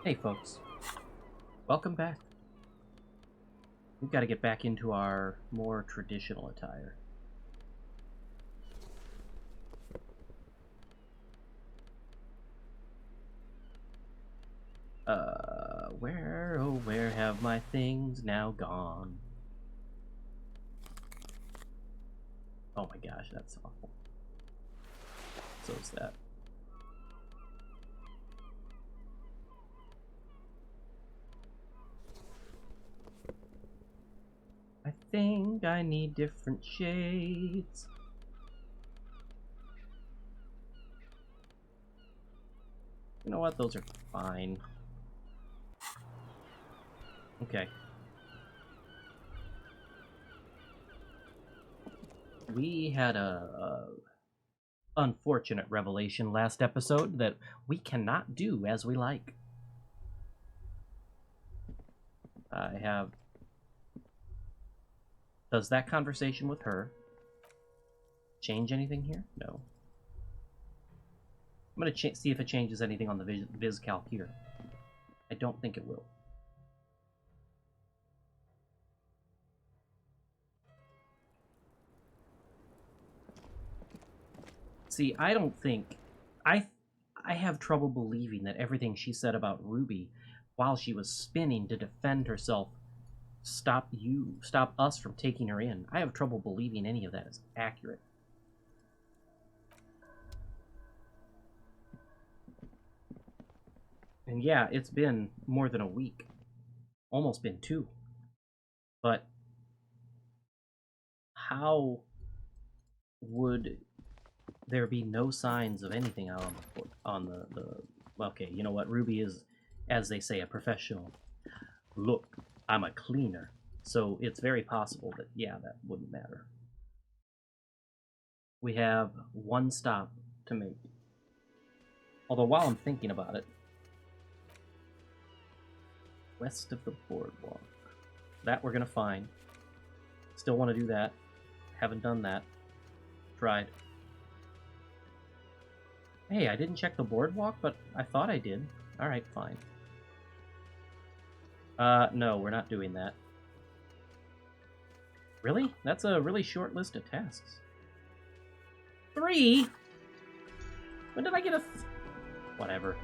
Hey folks, welcome back. We've got to get back into our more traditional attire. Where have my things now gone? Oh my gosh, that's awful. So is that. I think I need different shades. You know what? Those are fine. Okay. We had a unfortunate revelation last episode that we cannot do as we like. I have... Does that conversation with her change anything here? No. I'm going to see if it changes anything on the viz calc here. I don't think it will. See, I don't think... I have trouble believing that everything she said about Ruby while she was spinning to defend herself stop us from taking her in. I have trouble believing any of that is accurate. And yeah, it's been more than a week. Almost been 2. But how would there be no signs of anything out on the okay, you know what? Ruby is, as they say, a professional. Look, I'm a cleaner. So it's very possible that, yeah, that wouldn't matter. We have one stop to make. Although while I'm thinking about it, west of the boardwalk. That we're gonna find. Still want to do that. Haven't done that. Tried. Hey, I didn't check the boardwalk, but I thought I did. Alright, fine. No, we're not doing that. Really? That's a really short list of tasks. 3? When did I get a... Whatever.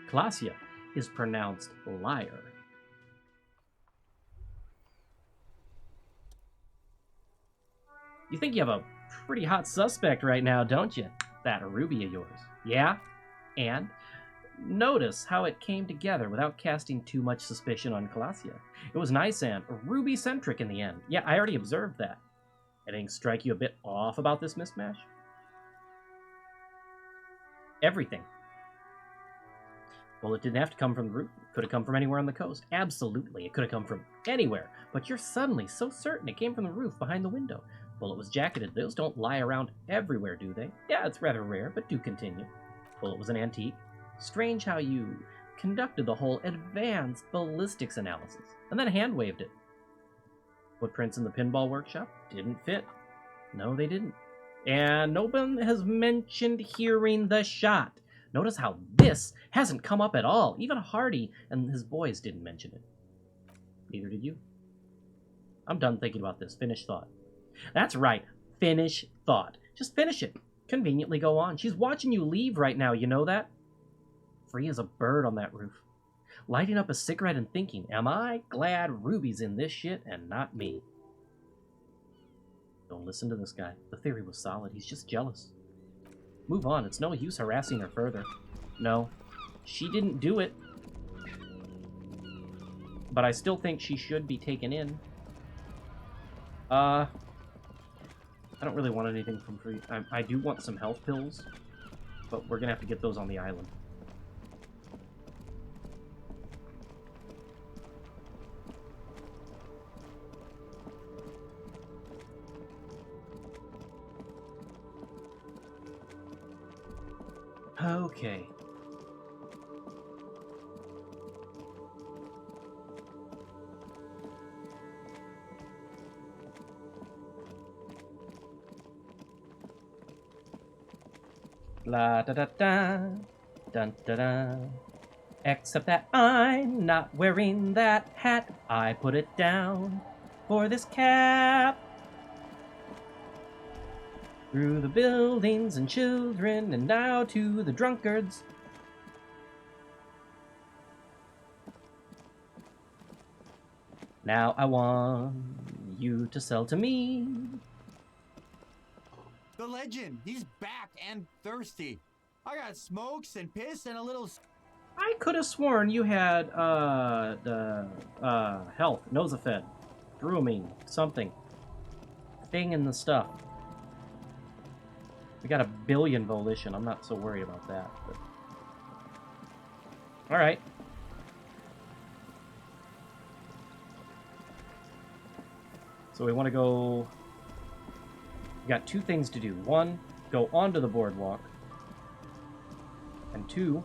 Klasia is pronounced liar. You think you have a pretty hot suspect right now, don't you? That Ruby of yours. Yeah? And? Notice how it came together without casting too much suspicion on Klasia. It was nice and Ruby-centric in the end. Yeah, I already observed that. Anything strike you a bit off about this mismatch? Everything. Well, it didn't have to come from the roof. It could have come from anywhere on the coast. Absolutely, it could have come from anywhere. But you're suddenly so certain it came from the roof behind the window. Bullet was jacketed. Those don't lie around everywhere, do they? Yeah, it's rather rare, but do continue. Bullet was an antique. Strange how you conducted the whole advanced ballistics analysis, and then hand-waved it. Footprints in the pinball workshop didn't fit. No, they didn't. And no one has mentioned hearing the shot. Notice how this hasn't come up at all. Even Hardy and his boys didn't mention it. Neither did you. I'm done thinking about this. Finish thought. That's right. Finish thought. Just finish it. Conveniently go on. She's watching you leave right now, you know that? Free as a bird on that roof. Lighting up a cigarette and thinking, am I glad Ruby's in this shit and not me? Don't listen to this guy. The theory was solid. He's just jealous. Move on. It's no use harassing her further. No, she didn't do it. But I still think she should be taken in. I don't really want anything from free. I do want some health pills, but we're gonna have to get those on the island. Okay. La da da da. Dun da da. Except that I'm not wearing that hat. I put it down for this cap. Through the buildings and children, and now to the drunkards. Now I want you to sell to me. The legend, he's back and thirsty. I got smokes and piss and a little... I could have sworn you had, the, health, Nosafed, Grooming, something. Thing in the stuff. We got a billion volition, I'm not so worried about that, but... Alright. So we want to go... We got two things to do. One, go onto the boardwalk. And two,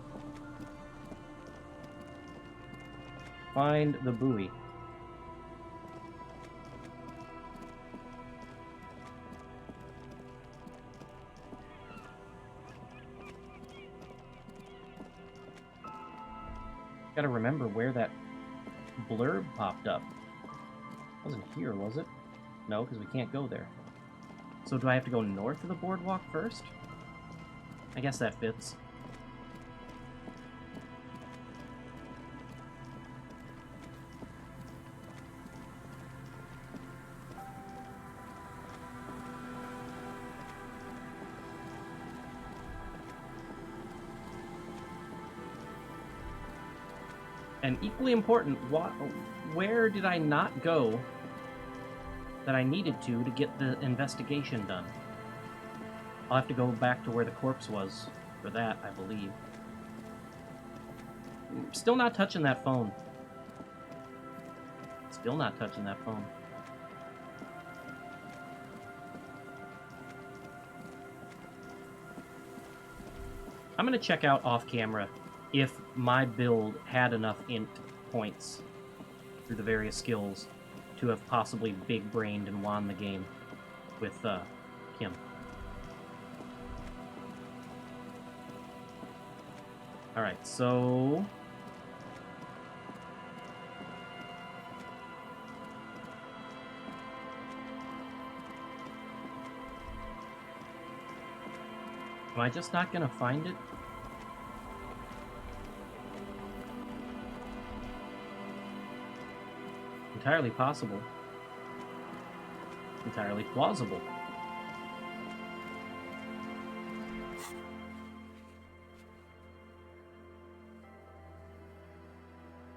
find the buoy. Gotta remember where that blurb popped up. Wasn't here, was it? No, because we can't go there. So do I have to go north of the boardwalk first? I guess that fits. And equally important, where did I not go that I needed to get the investigation done? I'll have to go back to where the corpse was for that, I believe. Still not touching that phone. Still not touching that phone. I'm gonna check out off camera if my build had enough int points through the various skills to have possibly big-brained and won the game with Kim. Alright, so... Am I just not gonna find it? Entirely possible. Entirely plausible.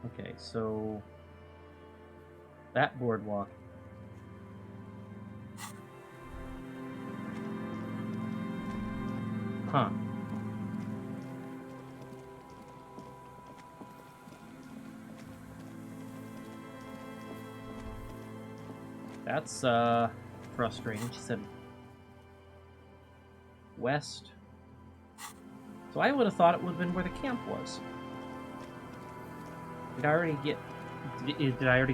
Okay, so... that boardwalk. Huh. That's, frustrating. She said west. So I would have thought it would have been where the camp was. Did I already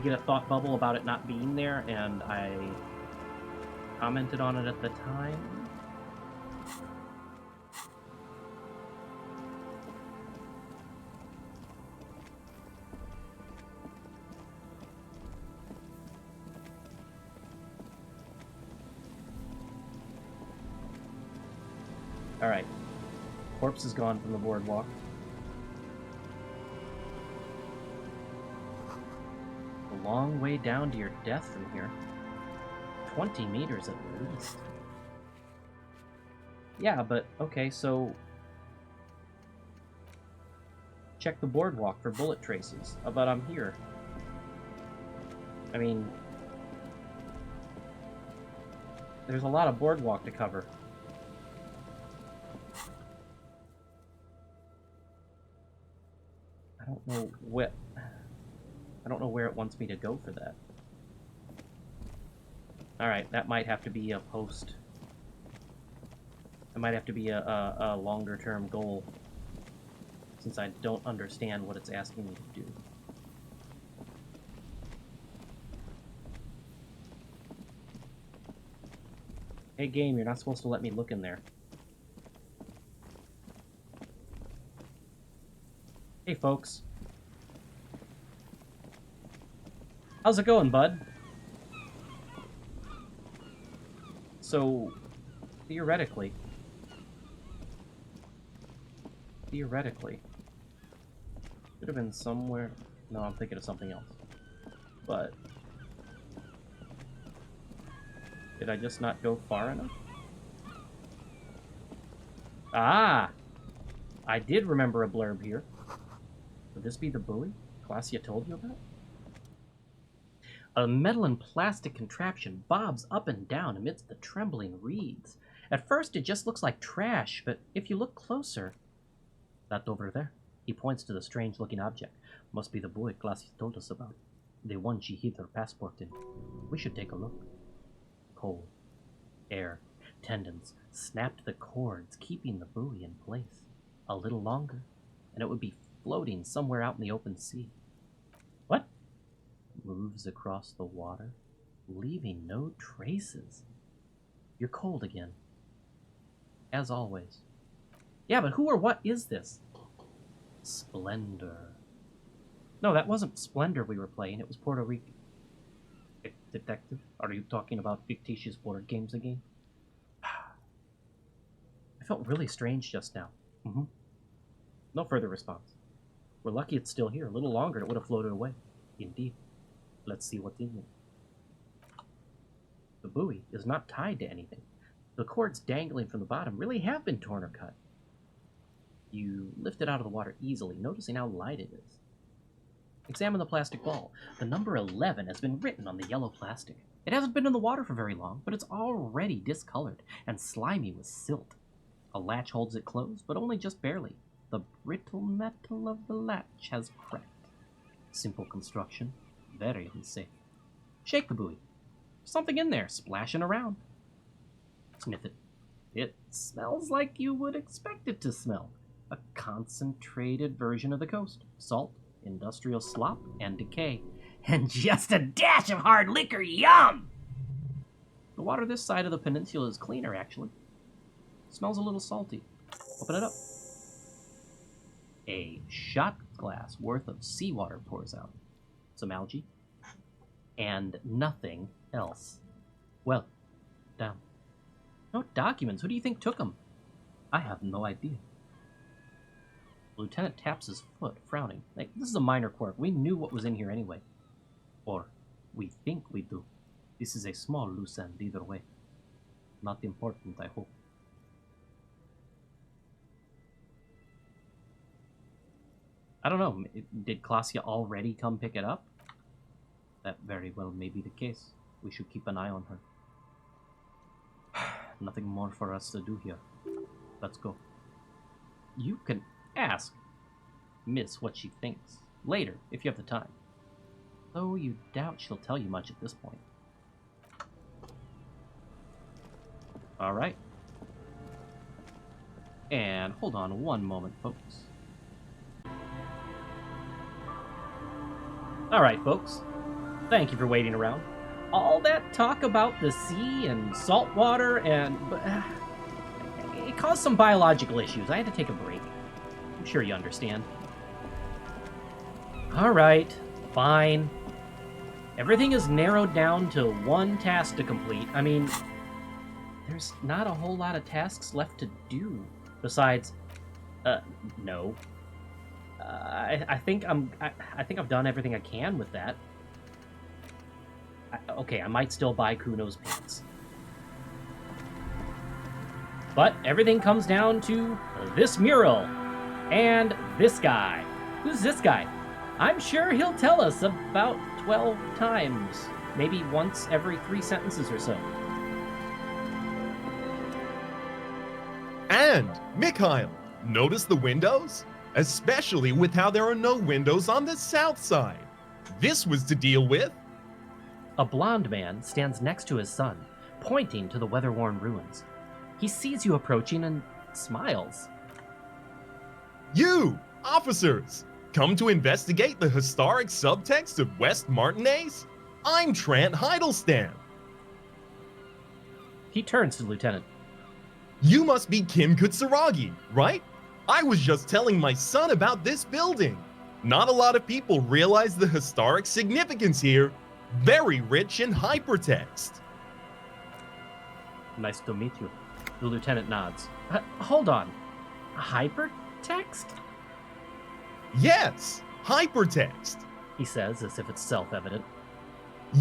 get a thought bubble about it not being there, and I commented on it at the time? Alright. Corpse is gone from the boardwalk. A long way down to your death from here. 20 meters at least. Yeah, but, okay, so... check the boardwalk for bullet traces. But I'm here. I mean... there's a lot of boardwalk to cover. I don't know where it wants me to go for that. Alright, that might have to be a post. It might have to be a longer term goal, since I don't understand what it's asking me to do. Hey game, you're not supposed to let me look in there. Hey, folks. How's it going, bud? So, theoretically, should have been somewhere. No, I'm thinking of something else. But did I just not go far enough? Ah! I did remember a blurb here. Would this be the buoy Glacia told you about? A metal and plastic contraption bobs up and down amidst the trembling reeds. At first, it just looks like trash, but if you look closer... That over there. He points to the strange-looking object. Must be the buoy Glacia told us about. The one she hid her passport in. We should take a look. Coal, air, tendons snapped the cords, keeping the buoy in place. A little longer, and it would be floating somewhere out in the open sea. What? Moves across the water, leaving no traces. You're cold again. As always. Yeah, but who or what is this? Splendor. No, that wasn't Splendor we were playing. It was Puerto Rico. Detective? Are you talking about fictitious board games again? I felt really strange just now. No further response. We're lucky it's still here. A little longer and it would have floated away. Indeed. Let's see what's in it. The buoy is not tied to anything. The cords dangling from the bottom really have been torn or cut. You lift it out of the water easily, noticing how light it is. Examine the plastic ball. The number 11 has been written on the yellow plastic. It hasn't been in the water for very long, but it's already discolored and slimy with silt. A latch holds it closed, but only just barely. The brittle metal of the latch has cracked. Simple construction, very unsafe. Shake the buoy. Something in there, splashing around. Sniff it. It smells like you would expect it to smell. A concentrated version of the coast. Salt, industrial slop, and decay. And just a dash of hard liquor, yum! The water this side of the peninsula is cleaner, actually. Smells a little salty. Open it up. A shot glass worth of seawater pours out. Some algae. And nothing else. Well, down. No documents. Who do you think took them? I have no idea. The lieutenant taps his foot, frowning. Like, this is a minor quirk. We knew what was in here anyway. Or, we think we do. This is a small loose end either way. Not important, I hope. I don't know. Did Glacia already come pick it up? That very well may be the case. We should keep an eye on her. Nothing more for us to do here. Let's go. You can ask Miss what she thinks later, if you have the time. Though you doubt she'll tell you much at this point. Alright. And hold on one moment, folks. Alright, folks. Thank you for waiting around. All that talk about the sea and salt water and... it caused some biological issues. I had to take a break. I'm sure you understand. Alright, fine. Everything is narrowed down to one task to complete. I mean, there's not a whole lot of tasks left to do. Besides, no. I think I've done everything I can with that. Okay, I might still buy Kuno's pants. But everything comes down to this mural and this guy. Who's this guy? I'm sure he'll tell us about 12 times. Maybe once every 3 sentences or so. And, Mikhail, notice the windows? Especially with how there are no windows on the south side. This was to deal with... A blond man stands next to his son, pointing to the weather-worn ruins. He sees you approaching and smiles. You, officers, come to investigate the historic subtext of West Martinez? I'm Trant Heidelstand. He turns to the lieutenant. You must be Kim Kutsaragi, right? I was just telling my son about this building. Not a lot of people realize the historic significance here. Very rich in hypertext. Nice to meet you. The lieutenant nods. Hold on. Hypertext? Yes, hypertext. He says, as if it's self-evident.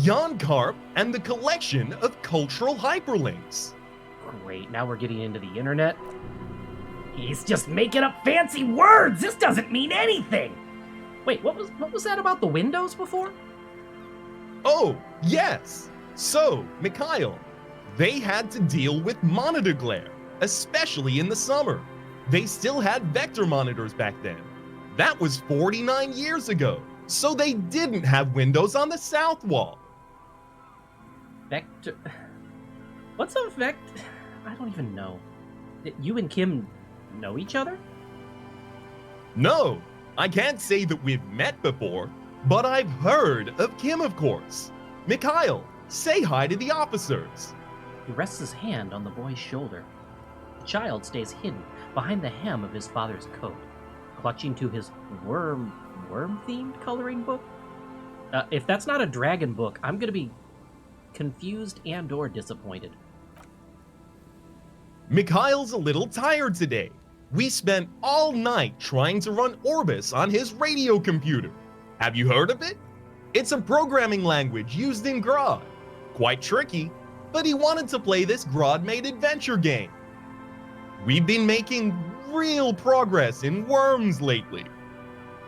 Jan Karp and the collection of cultural hyperlinks. Great, now we're getting into the internet. He's just making up fancy words! This doesn't mean anything! Wait, what was that about the windows before? Oh, yes. So, Mikhail, they had to deal with monitor glare, especially in the summer. They still had vector monitors back then. That was 49 years ago, so they didn't have windows on the south wall. Vector... What's a vector? I don't even know. You and Kim know each other? No, I can't say that we've met before, but I've heard of Kim, of course. Mikhail, say hi to the officers. He rests his hand on the boy's shoulder. The child stays hidden behind the hem of his father's coat, clutching to his worm-themed coloring book. If that's not a dragon book, I'm gonna be confused and or disappointed. Mikhail's a little tired today. We spent all night trying to run Orbis on his radio computer. Have you heard of it? It's a programming language used in Grodd. Quite tricky, but he wanted to play this Grodd-made adventure game. We've been making real progress in Worms lately.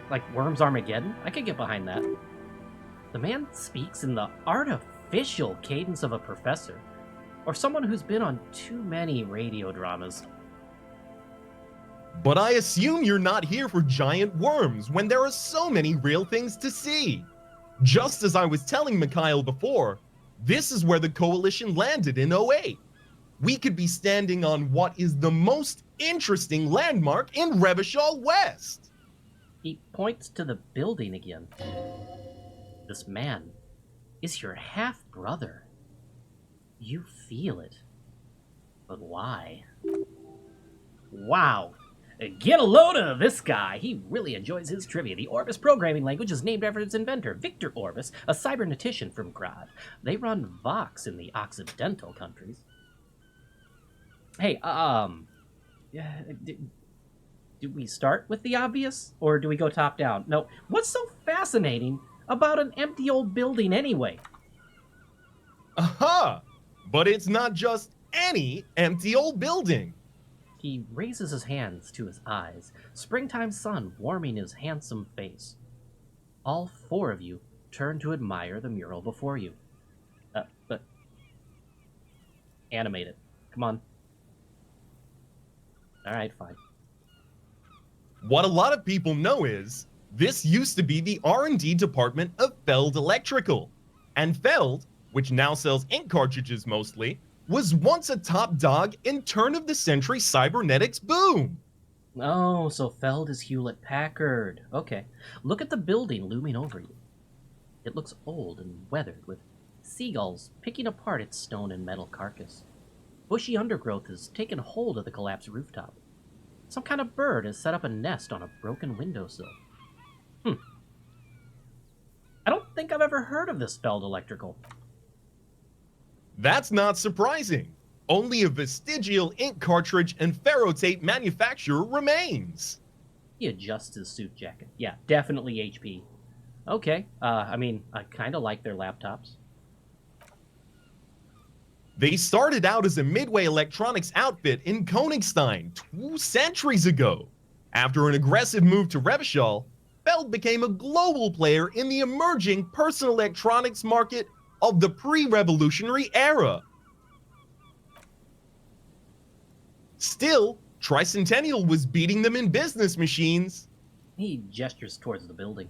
Like Worms Armageddon? I could get behind that. The man speaks in the artificial cadence of a professor, or someone who's been on too many radio dramas. But I assume you're not here for giant worms when there are so many real things to see. Just as I was telling Mikhail before, this is where the Coalition landed in '08. We could be standing on what is the most interesting landmark in Revachol West. He points to the building again. This man is your half-brother. You feel it. But why? Wow. Get a load of this guy. He really enjoys his trivia. The Orbis programming language is named after its inventor, Victor Orbis, a cybernetician from Grodd. They run Vox in the Occidental countries. Hey, do we start with the obvious, or do we go top down? No, what's so fascinating about an empty old building anyway? Aha! But it's not just any empty old building. He raises his hands to his eyes, springtime sun warming his handsome face. All four of you turn to admire the mural before you. But animate it. Come on. Alright, fine. What a lot of people know is, this used to be the R&D department of Feld Electrical. And Feld, which now sells ink cartridges mostly, was once a top dog in turn-of-the-century cybernetics boom. Oh, so Feld is Hewlett-Packard. Okay. Look at the building looming over you. It looks old and weathered, with seagulls picking apart its stone and metal carcass. Bushy undergrowth has taken hold of the collapsed rooftop. Some kind of bird has set up a nest on a broken windowsill. I don't think I've ever heard of this Feld Electrical. That's not surprising. Only a vestigial ink cartridge and ferrotape manufacturer remains. He adjusts his suit jacket. Yeah, definitely HP. Okay, I mean, I kind of like their laptops. They started out as a Midway Electronics outfit in Königstein 2 centuries ago. After an aggressive move to Revachol, Feld became a global player in the emerging personal electronics market of the pre-revolutionary era. Still, Tricentennial was beating them in business machines. He gestures towards the building.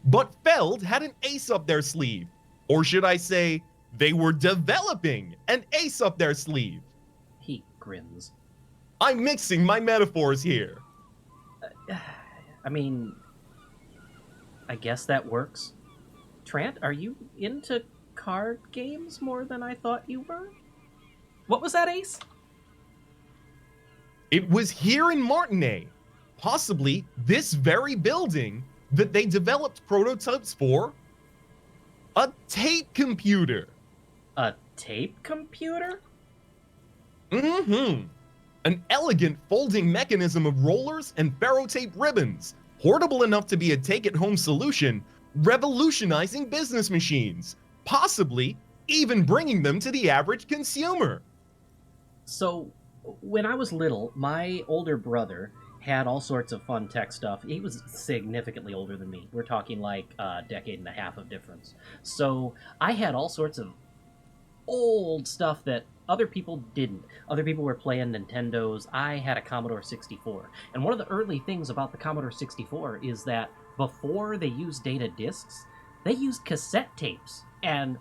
But Feld had an ace up their sleeve. Or should I say, they were developing an ace up their sleeve. He grins. I'm mixing my metaphors here. I mean, I guess that works. Trant, are you into card games more than I thought you were? What was that, Ace? It was here in Martinez, possibly this very building, that they developed prototypes for a tape computer. A tape computer? Mm-hmm. An elegant folding mechanism of rollers and ferrotape ribbons, portable enough to be a take-it-home solution, revolutionizing business machines, possibly even bringing them to the average consumer. So, when I was little, my older brother had all sorts of fun tech stuff. He was significantly older than me. We're talking like a decade and a half of difference. So, I had all sorts of old stuff that other people didn't. Other people were playing Nintendos. I had a Commodore 64. And one of the early things about the Commodore 64 is that before they used data discs, they used cassette tapes. And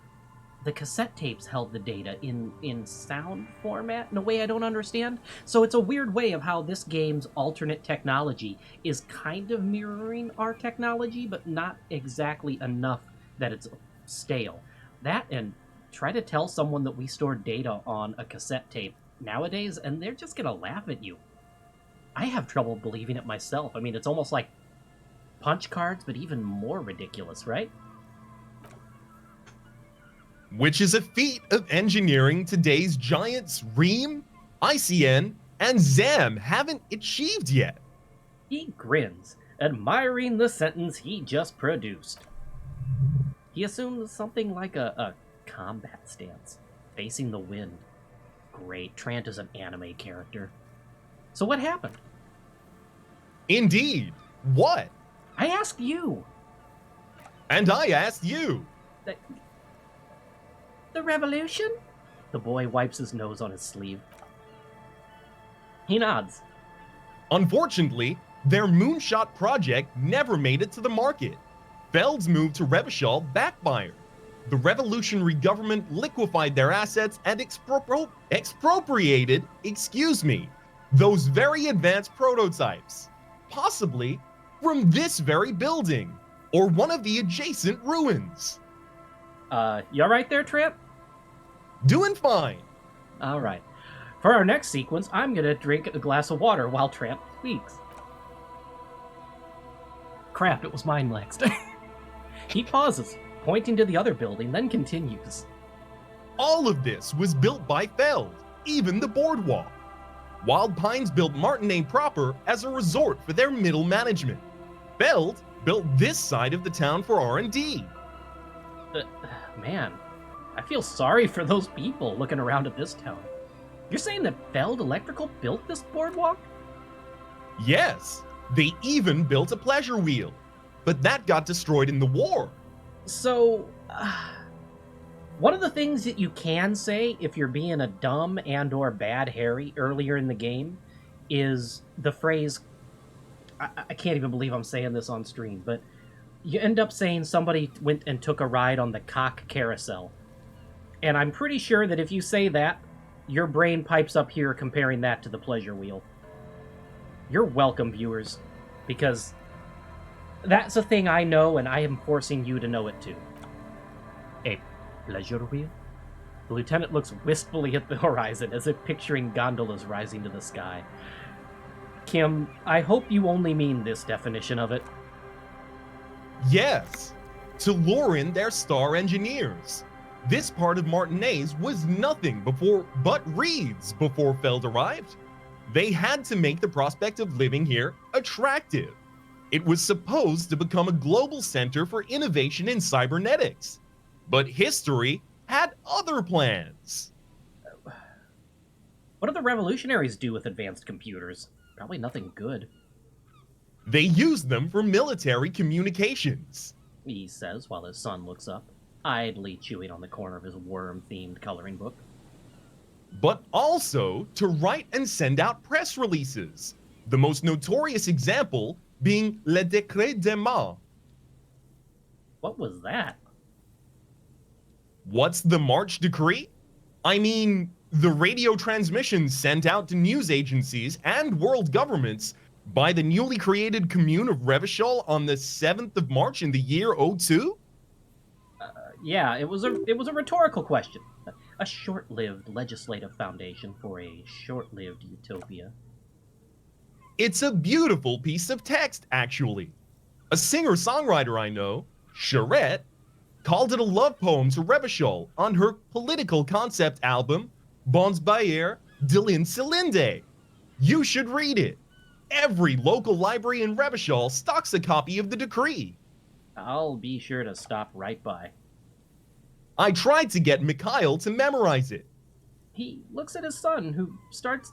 the cassette tapes held the data in sound format in a way I don't understand. So it's a weird way of how this game's alternate technology is kind of mirroring our technology, but not exactly enough that it's stale. That, and try to tell someone that we store data on a cassette tape nowadays, and they're just gonna laugh at you. I have trouble believing it myself. I mean, it's almost like punch cards, but even more ridiculous, right? Which is a feat of engineering today's giants Ream, ICN, and ZAM haven't achieved yet. He grins, admiring the sentence he just produced. He assumes something like a combat stance, facing the wind. Great, Trant is an anime character. So what happened? Indeed. What? I asked you. And I asked you. The revolution? The boy wipes his nose on his sleeve. He nods. Unfortunately, their moonshot project never made it to the market. Feld's move to Revachol backfired. The revolutionary government liquefied their assets and expropriated, those very advanced prototypes. Possibly from this very building, or one of the adjacent ruins. You alright there, Trant? Doing fine. Alright. For our next sequence, I'm gonna drink a glass of water while Trant speaks. Crap, it was mine next. He pauses, pointing to the other building, then continues. All of this was built by Feld, even the boardwalk. Wild Pines built Martinez proper as a resort for their middle management. Feld built this side of the town for R&D. Man, I feel sorry for those people looking around at this town. You're saying that Feld Electrical built this boardwalk? Yes, they even built a pleasure wheel, but that got destroyed in the war. So, one of the things that you can say if you're being a dumb and or bad Harry earlier in the game is the phrase, I can't even believe I'm saying this on stream, but you end up saying somebody went and took a ride on the cock carousel. And I'm pretty sure that if you say that, your brain pipes up here comparing that to the pleasure wheel. You're welcome, viewers, because that's a thing I know, and I am forcing you to know it too. A pleasure wheel? The lieutenant looks wistfully at the horizon, as if picturing gondolas rising to the sky. Kim, I hope you only mean this definition of it. Yes, to lure in their star engineers. This part of Martinez was nothing but reeds before Feld arrived. They had to make the prospect of living here attractive. It was supposed to become a global center for innovation in cybernetics. But history had other plans. What do the revolutionaries do with advanced computers? Probably nothing good. They used them for military communications, He says while his son looks up, idly chewing on the corner of his worm-themed coloring book. but also to write and send out press releases. The most notorious example being Le Décret de Mars. What was that? What's the March Decree? I mean, the radio transmissions sent out to news agencies and world governments by the newly created commune of Revachol on the 7th of March in the year 02? Yeah, it was a rhetorical question. A short-lived legislative foundation for a short-lived utopia. It's a beautiful piece of text, actually. A singer-songwriter I know, Charette, called it a love poem to Revachol on her political concept album, Bons Bayer de l'Insolinde. You should read it. Every local library in Revachol stocks a copy of the decree. I'll be sure to stop right by. I tried to get Mikhail to memorize it. He looks at his son, who starts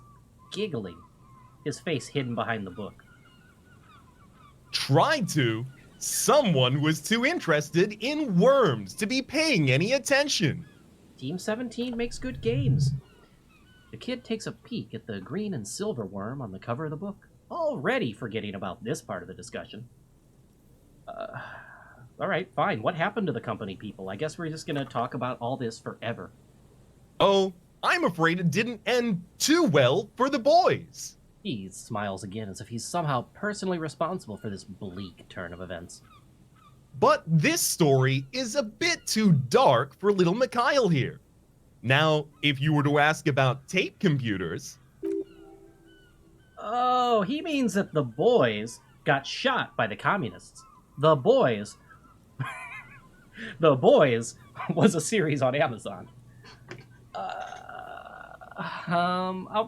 giggling, his face hidden behind the book. Tried to? Someone was too interested in worms to be paying any attention. Team 17 makes good games. The kid takes a peek at the green and silver worm on the cover of the book, already forgetting about this part of the discussion. Alright, fine. What happened to the company people? I guess we're just gonna talk about all this forever. Oh, I'm afraid it didn't end too well for the boys. He smiles again as if he's somehow personally responsible for this bleak turn of events. But this story is a bit too dark for little Mikhail here. Now, if you were to ask about tape computers... Oh, he means that the boys got shot by the communists. The Boys... The Boys was a series on Amazon.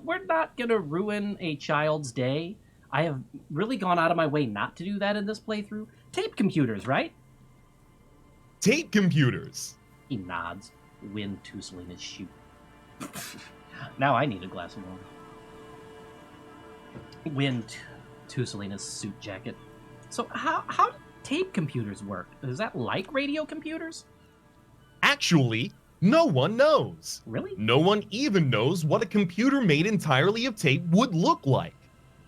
We're not gonna ruin a child's day. I have really gone out of my way not to do that in this playthrough. Tape computers, right? Tape computers. He nods, wind tootling his shoe. Now I need a glass of water. Wind tootling his suit jacket. So how do tape computers work? Is that like radio computers? Actually, no one knows. Really? No one even knows what a computer made entirely of tape would look like.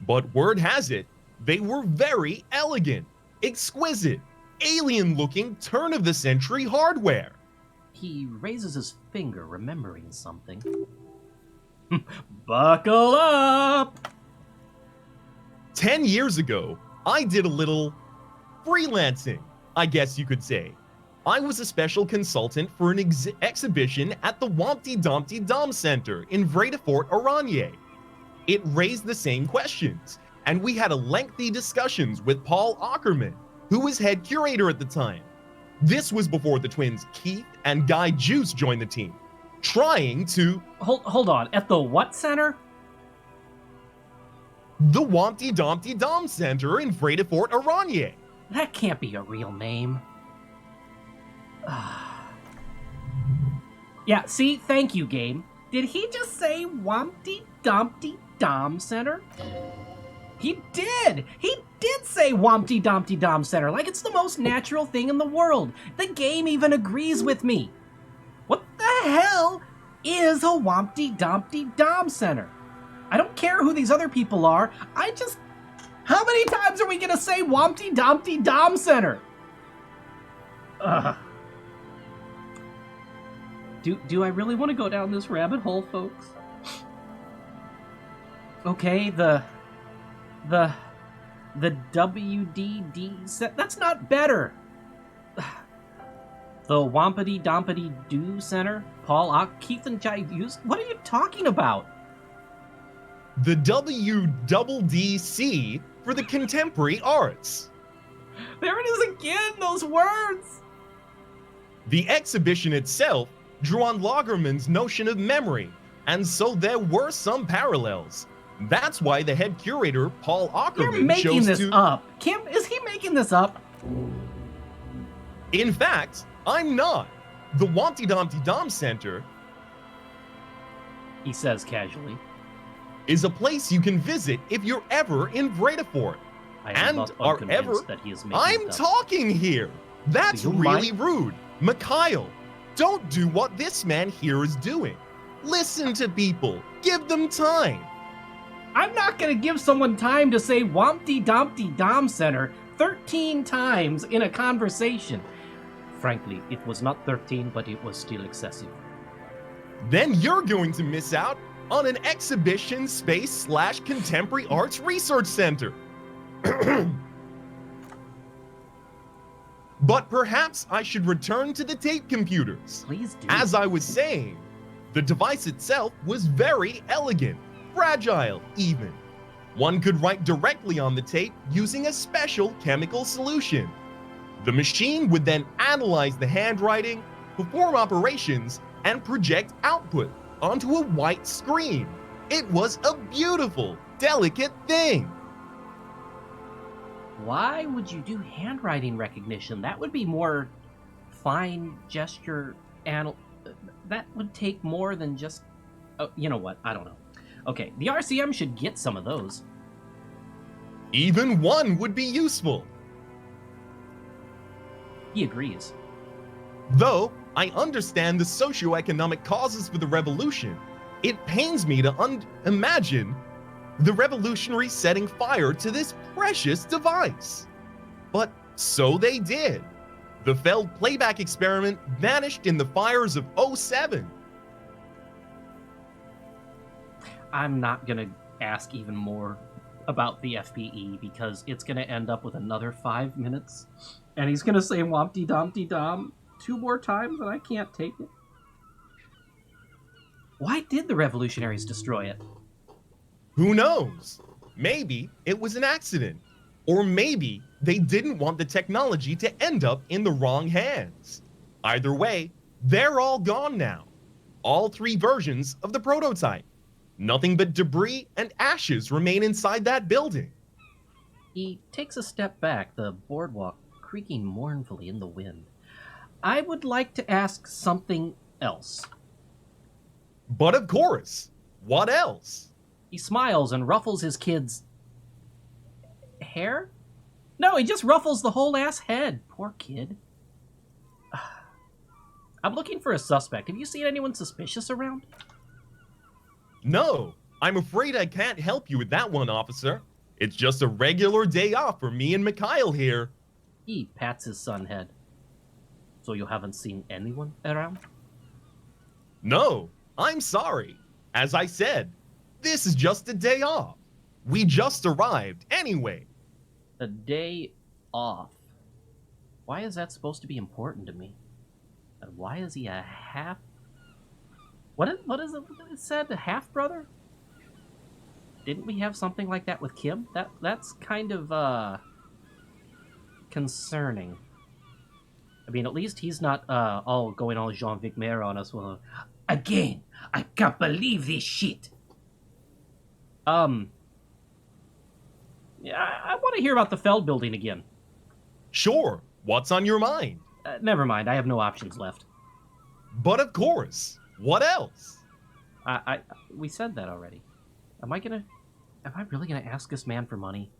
But word has it, they were very elegant, exquisite, alien-looking turn-of-the-century hardware. He raises his finger, remembering something. Buckle up! 10 years ago, I did a little freelancing, I guess you could say. I was a special consultant for an exhibition at the Wompty Dumpty Dom Center in Vredefort Oranje. It raised the same questions, and we had a lengthy discussions with Paul Ackerman, who was head curator at the time. This was before the twins Keith and Guy Juice joined the team, trying to... Hold on, at the what center? The Wompty Dumpty Dom Center in Vredefort Oranje. That can't be a real name. Yeah, see? Thank you, game. Did he just say Wompty Dumpty Dom Center? He did! He did say Wompty Dumpty Dom Center, like it's the most natural thing in the world. The game even agrees with me. What the hell is a Wompty Dumpty Dom Center? I don't care who these other people are, how many times are we gonna say Wompty Dumpty Dom Center? Ugh. Do I really want to go down this rabbit hole, folks? Okay, the WDD set, that's not better. The Wompity Dompity Doo Center, Paul Keith and Jai Hughes. What are you talking about? The WDDC for the Contemporary Arts. There it is again, those words. The exhibition itself drew on Lagerman's notion of memory, and so there were some parallels. That's why the head curator, Paul Ackerman, You're making chose this to... up. Kim, is he making this up? In fact, I'm not. The Wompty Dumpty Dom Center, He says casually. is a place you can visit if you're ever in Vredefort. I am And not are unconvinced ever... that he is making I'm it up. talking here. That's Do you really mind? rude. Mikhail, don't do what this man here is doing. Listen to people. Give them time. I'm not gonna give someone time to say Wompty Dumpty Dom Center 13 times in a conversation. Frankly, it was not 13, but it was still excessive. Then you're going to miss out on an exhibition space / contemporary arts research center. But perhaps I should return to the tape computers. Please do. As I was saying, the device itself was very elegant, fragile even. One could write directly on the tape using a special chemical solution. The machine would then analyze the handwriting, perform operations, and project output onto a white screen. It was a beautiful, delicate thing. Why would you do handwriting recognition? That would be more fine gesture that would take more than just... Oh, you know what? I don't know. Okay, the RCM should get some of those. Even one would be useful. He agrees. Though I understand the socioeconomic causes for the revolution, it pains me to imagine the revolutionaries setting fire to this precious device. But so they did. The failed playback experiment vanished in the fires of '07. I'm not going to ask even more about the FPE because it's going to end up with another 5 minutes. And he's going to say Wompty Dumpty Dum 2 more times and I can't take it. Why did the revolutionaries destroy it? Who knows? Maybe it was an accident. Or maybe they didn't want the technology to end up in the wrong hands. Either way, they're all gone now. All 3 versions of the prototype. Nothing but debris and ashes remain inside that building. He takes a step back, the boardwalk creaking mournfully in the wind. I would like to ask something else. But of course, what else? He smiles and ruffles his kid's hair? No, he just ruffles the whole ass head. Poor kid. I'm looking for a suspect. Have you seen anyone suspicious around? No, I'm afraid I can't help you with that one, officer. It's just a regular day off for me and Mikhail here. He pats his son head. So you haven't seen anyone around? No, I'm sorry. As I said, this is just a day off. We just arrived anyway. A day off? Why is that supposed to be important to me? And why is he a half... What is it said? A half-brother? Didn't we have something like that with Kim? That's kind of, concerning. I mean, at least he's not, all going all Jean-Vic Maire on us with again, I can't believe this shit. Yeah, I want to hear about the Feld building again. Sure, what's on your mind? Never mind, I have no options left. But of course, what else? We said that already. Am I really gonna ask this man for money?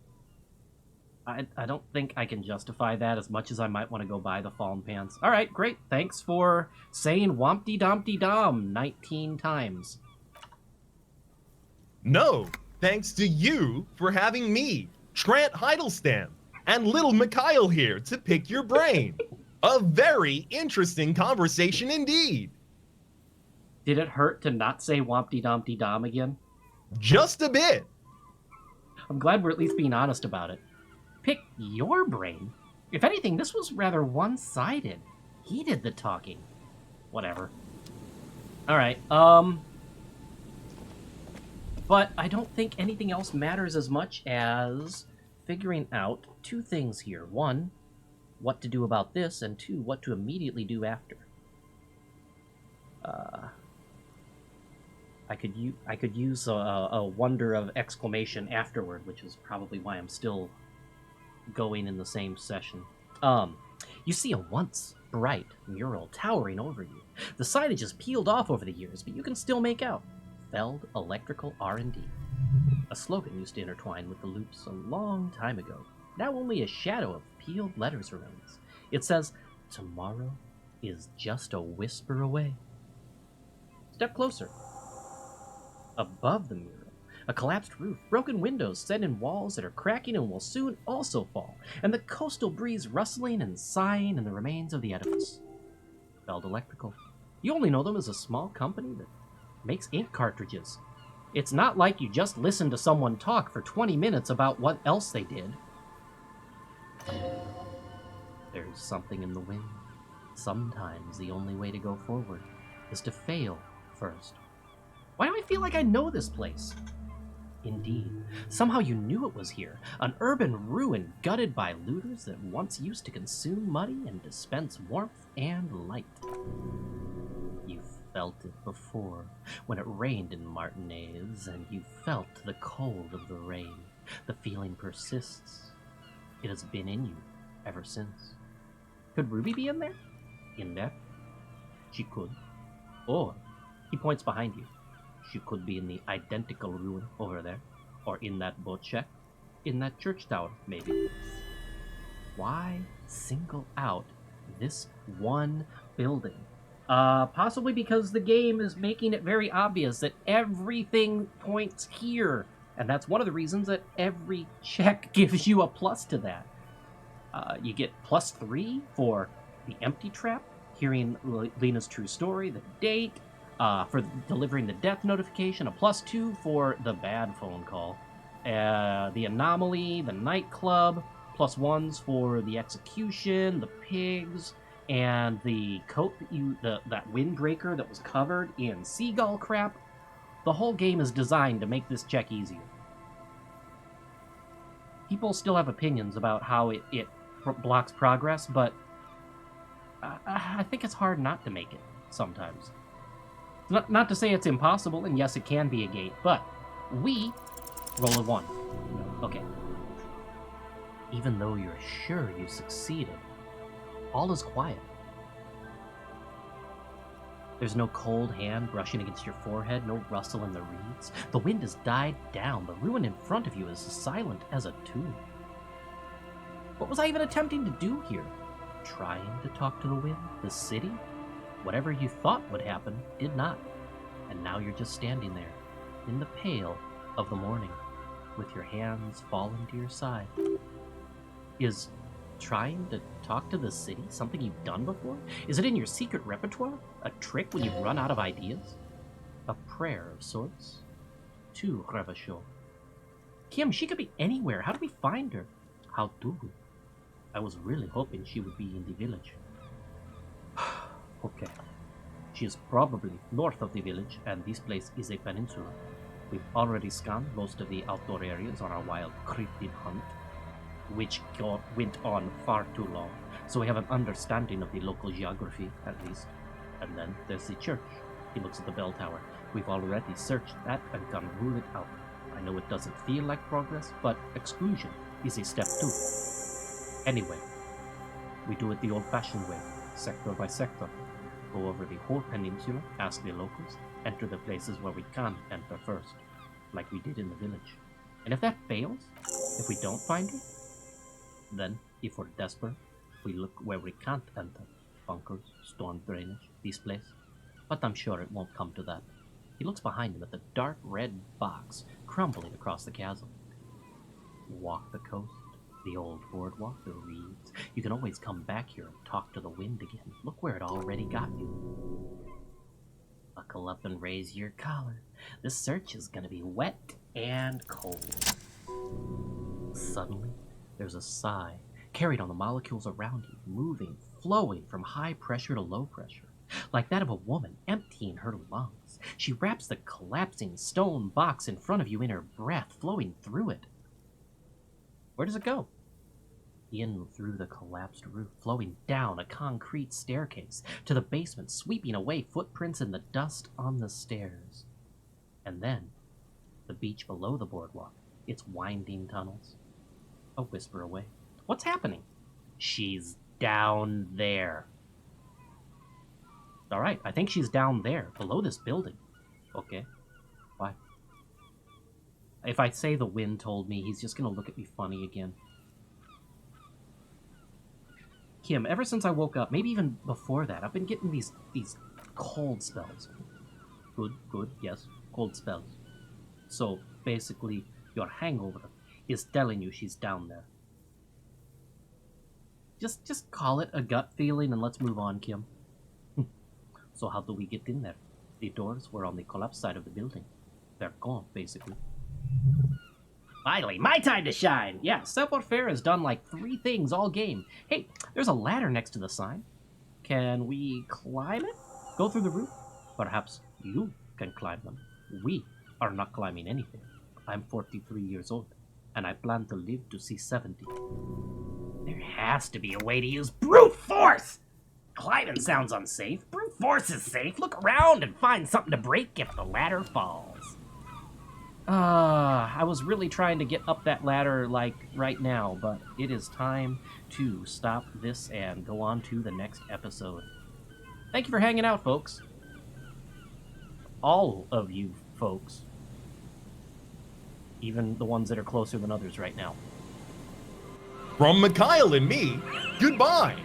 I don't think I can justify that as much as I might want to go buy the Fallen Pants. Alright, great. Thanks for saying Wompty Dumpty Dum 19 times. No, thanks to you for having me, Trant Heidelstein, and little Mikhail here to pick your brain. A very interesting conversation indeed. Did it hurt to not say Wompty Dumpty Dum again? Just a bit. I'm glad we're at least being honest about it. Pick your brain? If anything, this was rather one-sided. He did the talking. Whatever. Alright, but I don't think anything else matters as much as figuring out 2 things here. 1, what to do about this, and 2, what to immediately do after. I could use a wonder of exclamation afterward, which is probably why I'm still going in the same session. You see a once bright mural towering over you. The signage is peeled off over the years, but you can still make out Feld Electrical R&D. A slogan used to intertwine with the loops a long time ago. Now only a shadow of peeled letters remains. It says, "Tomorrow is just a whisper away." Step closer. Above the mural, a collapsed roof, broken windows set in walls that are cracking and will soon also fall, and the coastal breeze rustling and sighing in the remains of the edifice. Feld Electrical. You only know them as a small company that makes ink cartridges. It's not like you just listened to someone talk for 20 minutes about what else they did. There's something in the wind. Sometimes the only way to go forward is to fail first. Why do I feel like I know this place? Indeed. Somehow you knew it was here. An urban ruin gutted by looters that once used to consume money and dispense warmth and light. You felt it before, when it rained in Martinez, and you felt the cold of the rain. The feeling persists. It has been in you ever since. Could Ruby be in there? In there? She could. Or, he points behind you. She could be in the identical ruin over there. Or in that boat shack. In that church tower, maybe. Why single out this one building? Possibly because the game is making it very obvious that everything points here. And that's one of the reasons that every check gives you a plus to that. You get +3 for the empty trap, hearing Lena's true story, the date, for delivering the death notification, a +2 for the bad phone call, the anomaly, the nightclub, +1s for the execution, the pigs, and the coat that windbreaker that was covered in seagull crap. The whole game is designed to make this check easier. People still have opinions about how it blocks progress, but I think it's hard not to make it sometimes. Not to say it's impossible, and yes, it can be a gate, but we roll a 1. Okay. Even though you're sure you succeeded, all is quiet. There's no cold hand brushing against your forehead, no rustle in the reeds. The wind has died down. The ruin in front of you is silent as a tomb. What was I even attempting to do here? Trying to talk to the wind? The city? Whatever you thought would happen did not. And now you're just standing there, in the pale of the morning, with your hands fallen to your side. Is trying to talk to the city something you've done before? Is it in your secret repertoire? A trick when you've run out of ideas? A prayer of sorts? To Revachon. Kim, she could be anywhere. How do we find her? How do we? I was really hoping she would be in the village. Okay. She is probably north of the village, and this place is a peninsula. We've already scanned most of the outdoor areas on our wild cryptid hunt, which went on far too long, so we have an understanding of the local geography, at least. And then there's the church. He looks at the bell tower. We've already searched that and can rule it out. I know it doesn't feel like progress, but exclusion is a step too. Anyway, we do it the old-fashioned way, sector by sector. Go over the whole peninsula, ask the locals, enter the places where we can enter first, like we did in the village. And if that fails, if we don't find her, then, if we're desperate, we look where we can't enter. Bunkers, storm drainage, this place. But I'm sure it won't come to that. He looks behind him at the dark red box crumbling across the chasm. Walk the coast, the old boardwalk, the reeds. You can always come back here and talk to the wind again. Look where it already got you. Buckle up and raise your collar. This search is gonna be wet and cold. Suddenly, there's a sigh, carried on the molecules around you, moving, flowing from high pressure to low pressure, like that of a woman emptying her lungs. She wraps the collapsing stone box in front of you in her breath, flowing through it. Where does it go? In through the collapsed roof, flowing down a concrete staircase to the basement, sweeping away footprints in the dust on the stairs. And then, the beach below the boardwalk, its winding tunnels. A whisper away. What's happening? She's down there. Alright, I think she's down there, below this building. Okay. Why? If I say the wind told me, he's just gonna look at me funny again. Kim, ever since I woke up, maybe even before that, I've been getting these cold spells. Good, yes, cold spells. So, basically, your hangover is telling you she's down there. Just call it a gut feeling and let's move on, Kim. So how do we get in there? The doors were on the collapsed side of the building. They're gone, basically. Finally, my time to shine! Yeah, Savoir-Faire has done like 3 things all game. Hey, there's a ladder next to the sign. Can we climb it? Go through the roof? Perhaps you can climb them. We are not climbing anything. I'm 43 years old, and I plan to live to see 70. There has to be a way to use brute force! Climbing sounds unsafe. Brute force is safe. Look around and find something to break if the ladder falls. I was really trying to get up that ladder, like, right now, but it is time to stop this and go on to the next episode. Thank you for hanging out, folks. All of you folks. Even the ones that are closer than others right now. From Mikhail and me, goodbye.